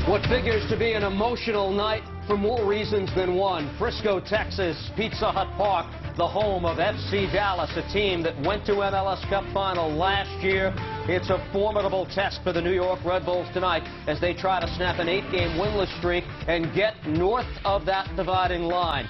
What figures to be an emotional night for more reasons than one. Frisco, Texas, Pizza Hut Park, the home of FC Dallas, a team that went to MLS Cup final last year. It's a formidable test for the New York Red Bulls tonight as they try to snap an 8-game winless streak and get north of that dividing line.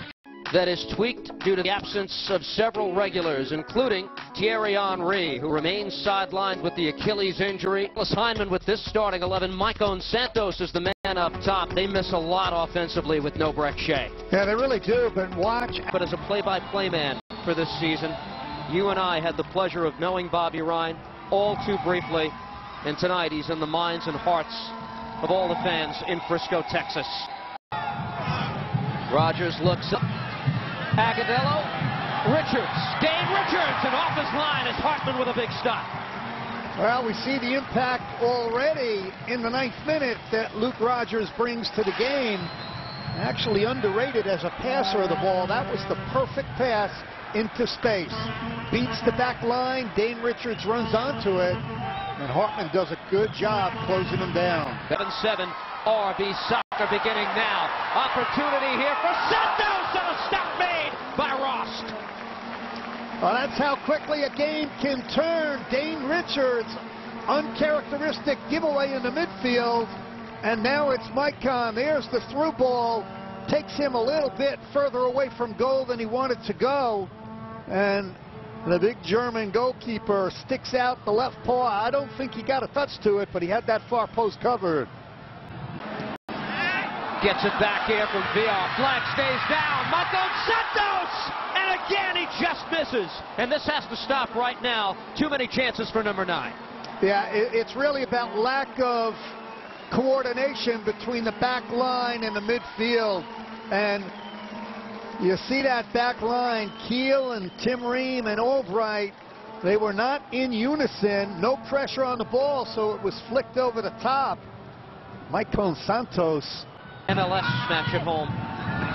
That is tweaked due to the absence of several regulars, including Thierry Henry, who remains sidelined with the Achilles injury. Hyndman with this starting 11. Marvin Santos is the man up top. They miss a lot offensively with no Brek Shea. Yeah, they really do, but watch. But as a play-by-play man for this season, you and I had the pleasure of knowing Bobby Ryan all too briefly, and tonight he's in the minds and hearts of all the fans in Frisco, Texas. Rodgers looks up. Agudelo, Richards, Dane Richards, and off his line is Hartman with a big stop. Well, we see the impact already in the 9th minute that Luke Rodgers brings to the game. Actually underrated as a passer of the ball. That was the perfect pass into space. Beats the back line, Dane Richards runs onto it, and Hartman does a good job closing him down. 7-7, RB soccer beginning now. Opportunity here for Santos, and a stop made by Rost. Well, that's how quickly a game can turn. Dane Richards, uncharacteristic giveaway in the midfield, and now it's Maicon. There's the through ball. Takes him a little bit further away from goal than he wanted to go, and the big German goalkeeper sticks out the left paw. I don't think he got a touch to it, but he had that far post covered. Gets it back here from VR. Flag stays down. Marvin Santos! And again, he just misses. And this has to stop right now. Too many chances for number 9. Yeah, it's really about lack of coordination between the back line and the midfield. And you see that back line, Keel and Tim Ream and Albright, they were not in unison. No pressure on the ball, so it was flicked over the top. Marvin Santos. MLS match at home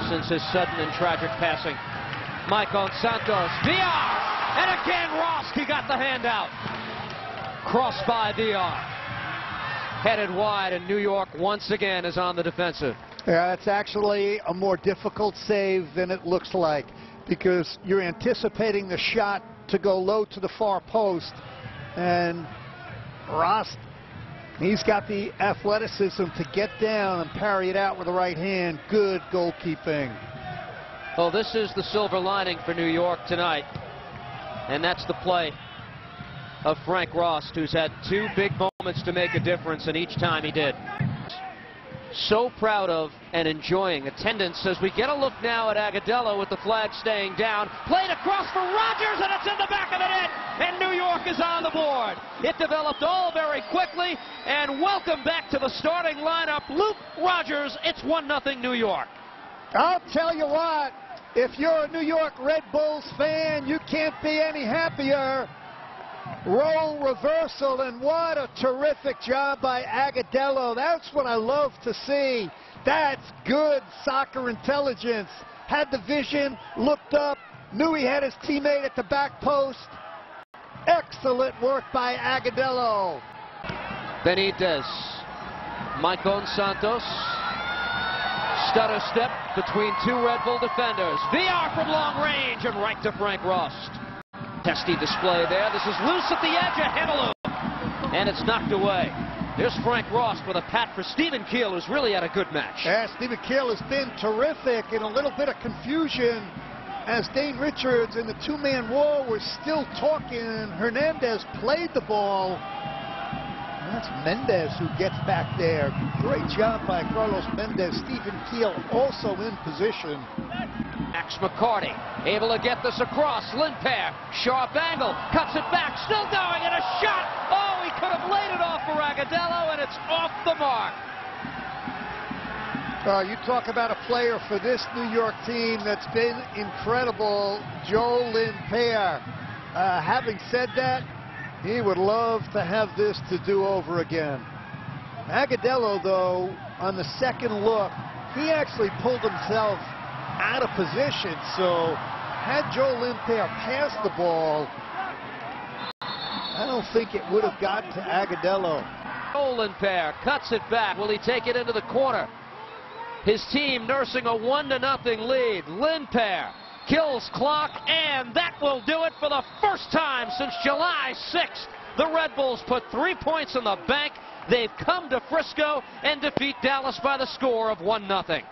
since his sudden and tragic passing. Marvin Santos, VR, and again Rost, he got the handout. Crossed by VR. Headed wide, and New York once again is on the defensive. Yeah, it's actually a more difficult save than it looks like, because you're anticipating the shot to go low to the far post, and Rost, he's got the athleticism to get down and parry it out with the right hand. Good goalkeeping. Well, this is the silver lining for New York tonight, and that's the play of Frank Rost, who's had 2 big moments to make a difference, and each time he did. So proud of and enjoying attendance as we get a look now at Agudelo with the flag staying down. Played across for Rodgers, and it's in the back of the net, and New York is on the board. It developed all very quickly, and welcome back to the starting lineup, Luke Rodgers. It's 1-0 New York. I'll tell you what, if you're a New York Red Bulls fan, you can't be any happier. Role reversal, and what a terrific job by Agudelo. That's what I love to see. That's good soccer intelligence. Had the vision, looked up, knew he had his teammate at the back post. Excellent work by Agudelo. Benitez, Marvin Santos, stutter step between 2 Red Bull defenders. VR from long range and right to Frank Rost. Testy display there. This is loose at the edge of Hemeloo, and it's knocked away. There's Frank Rost with a pat for Stephen Keel, who's really had a good match. Yeah, Stephen Keel has been terrific. In a little bit of confusion as Dane Richards and the 2-man wall were still talking, and Hernandez played the ball. And that's Mendez who gets back there. Great job by Carlos Mendez. Stephen Keel also in position. Max McCarty able to get this across. Limpere, sharp angle, cuts it back, still going, and a shot. Oh, he could have laid it off for Agudelo, and it's off the mark. You talk about a player for this New York team that's been incredible, Joe Limpere. Having said that, he would love to have this to do over again. Agudelo, though, on the second look, he actually pulled himself out of position, so had Joe Limpere passed the ball, I don't think it would have gotten to Agudelo. Olin pair cuts it back. Will he take it into the corner? His team nursing a 1-0 lead. Lin pair kills clock, and that will do it for the first time since July 6th. The Red Bulls put 3 points in the bank. They've come to Frisco and defeat Dallas by the score of 1-0.